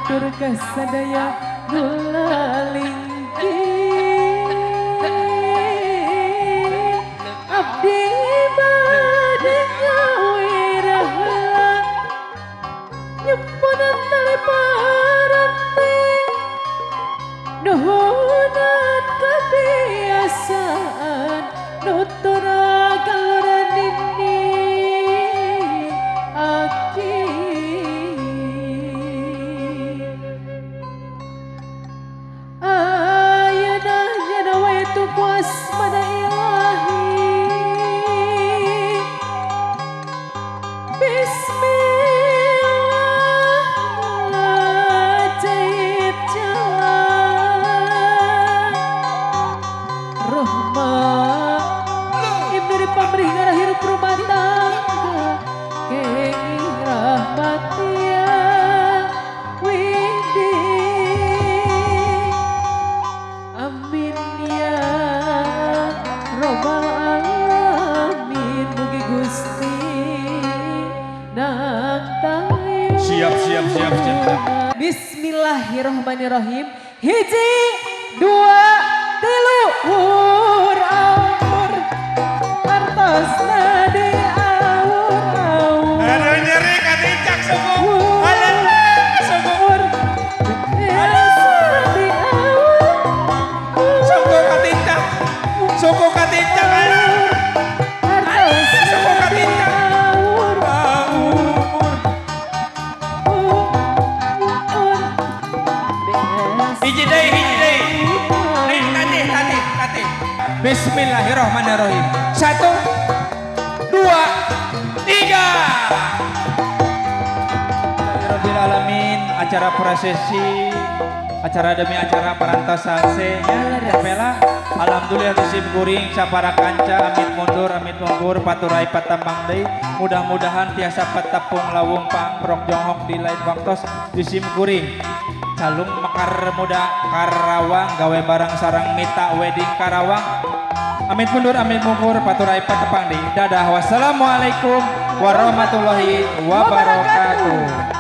atur kasadaya nulalingki abdi bade gawe rahala nyempunan tali paranti nuhunan kebiasaan nutura kaloran ini aki ayana yana waitu kuas pada ilahi bismillah jahit jalan rahmat ibnu pamrih ngarah hirup rumah tangga kengi rahmatia widi amin ya robbal alamin mugi gusti nang tayo Siap. Bismillahirrahmanirrahim hiji dua tilu hur aur artos nadi aur Aduh nyeri katicak suku. hur nadi aur Suku katicak. Suku katicak. artos Suku katicak. Hiji deui. Tati. Bismillahirrahmanirrahim. 1 2 3. Rabbil alamin, acara prosesi, acara demi acara parantos salse kapela. Alhamdulillah disim kuring sapara kanca amit mundur paturai patambang deui. Mudah-mudahan tiasa patapung lawung pangrok jonghok di lain waktos disim kuring. Calung mekar muda Karawang gawe barang sarang mita wedding Karawang. Amit mundur paturai patepang deui. Dadah wassalamualaikum warahmatullahi wabarakatuh.